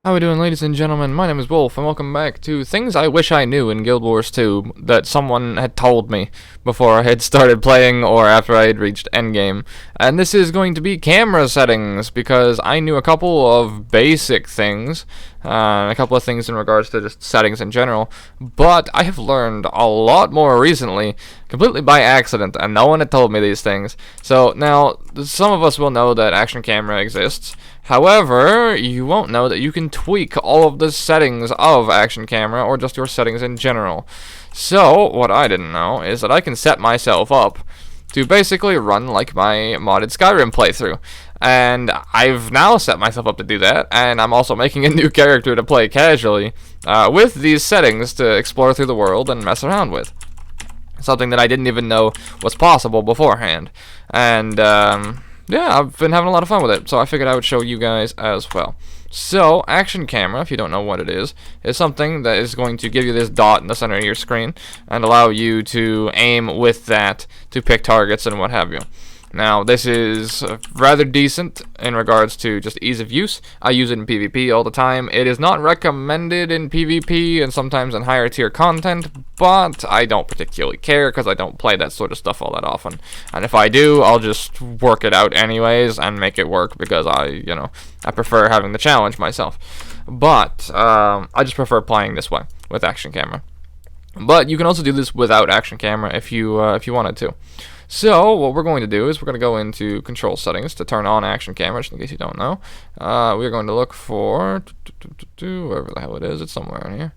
How we doing, ladies and gentlemen? My name is Wolf, and welcome back to things I wish I knew in Guild Wars 2 that someone had told me before I had started playing or after I had reached endgame. And this is going to be camera settings, because I knew a couple of basic things, a couple of things in regards to just settings in general, but I have learned a lot more recently, completely by accident, and no one had told me these things. So now, some of us will know that action camera exists. However, you won't know that you can tweak all of the settings of action camera or just your settings in general. So, what I didn't know is that I can set myself up to basically run like my modded Skyrim playthrough. And I've now set myself up to do that, and I'm also making a new character to play casually with these settings to explore through the world and mess around with. Something that I didn't even know was possible beforehand. And, yeah, I've been having a lot of fun with it, so I figured I would show you guys as well. So, action camera, if you don't know what it is something that is going to give you this dot in the center of your screen and allow you to aim with that to pick targets and what have you. Now, this is rather decent in regards to just ease of use. I use it in PvP all the time. It is not recommended in PvP and sometimes in higher tier content, but I don't particularly care because I don't play that sort of stuff all that often. And if I do, I'll just work it out anyways and make it work because I prefer having the challenge myself. But I just prefer playing this way with action camera. But you can also do this without action camera if you wanted to. So, what we're going to do is we're going to go into control settings to turn on action camera, just in case you don't know. We're going to look for, wherever the hell it is, it's somewhere in here.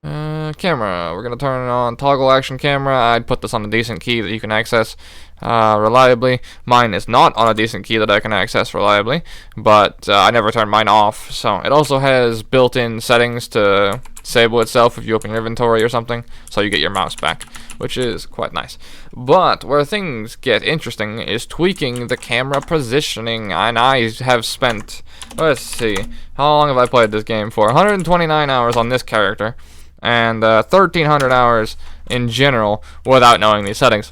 Camera, we're going to turn it on toggle action camera. I'd put this on a decent key that you can access reliably. Mine is not on a decent key that I can access reliably, but I never turn mine off. So, it also has built-in settings to disable itself if you open your inventory or something, so you get your mouse back, which is quite nice. But where things get interesting is tweaking the camera positioning, and I have spent, let's see, how long have I played this game for? 129 hours on this character, and 1,300 hours in general without knowing these settings.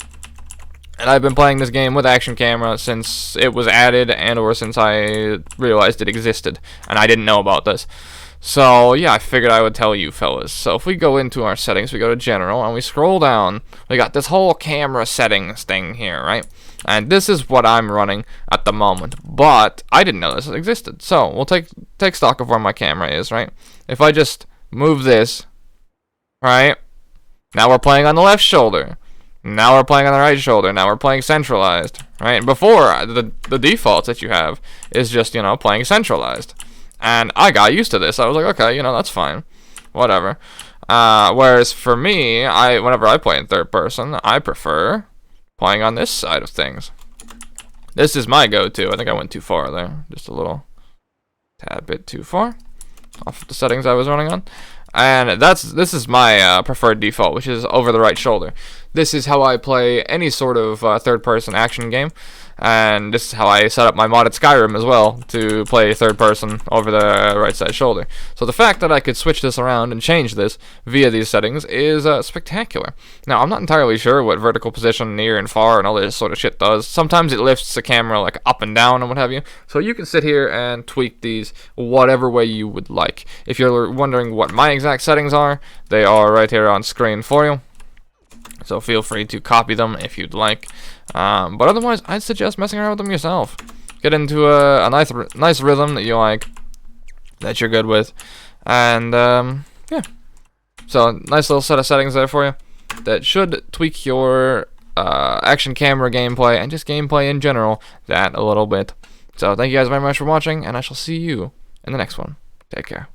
And I've been playing this game with action camera since it was added and or since I realized it existed, and I didn't know about this. So, yeah, I figured I would tell you fellas. So, if we go into our settings, we go to General, and we scroll down, we got this whole camera settings thing here, right? And this is what I'm running at the moment, but I didn't know this existed. So, we'll take stock of where my camera is, right? If I just move this, right? Now we're playing on the left shoulder. Now we're playing on the right shoulder. Now we're playing centralized, right? Before, the defaults that you have is just, playing centralized. And I got used to this. I was like, okay, that's fine. Whatever. Whereas for me, whenever I play in third person, I prefer playing on this side of things. This is my go-to. I think I went too far there. Just a little tad bit too far off the settings I was running on. And this is my preferred default, which is over the right shoulder. This is how I play any sort of third-person action game. And this is how I set up my modded Skyrim as well, to play third person over the right side shoulder. So the fact that I could switch this around and change this via these settings is spectacular. Now, I'm not entirely sure what vertical position, near and far, and all this sort of shit does. Sometimes it lifts the camera like up and down and what have you. So you can sit here and tweak these whatever way you would like. If you're wondering what my exact settings are, they are right here on screen for you. So feel free to copy them if you'd like. But otherwise, I'd suggest messing around with them yourself. Get into a nice rhythm that you like, that you're good with. And, yeah. So, nice little set of settings there for you that should tweak your action camera gameplay and just gameplay in general that a little bit. So, thank you guys very much for watching, and I shall see you in the next one. Take care.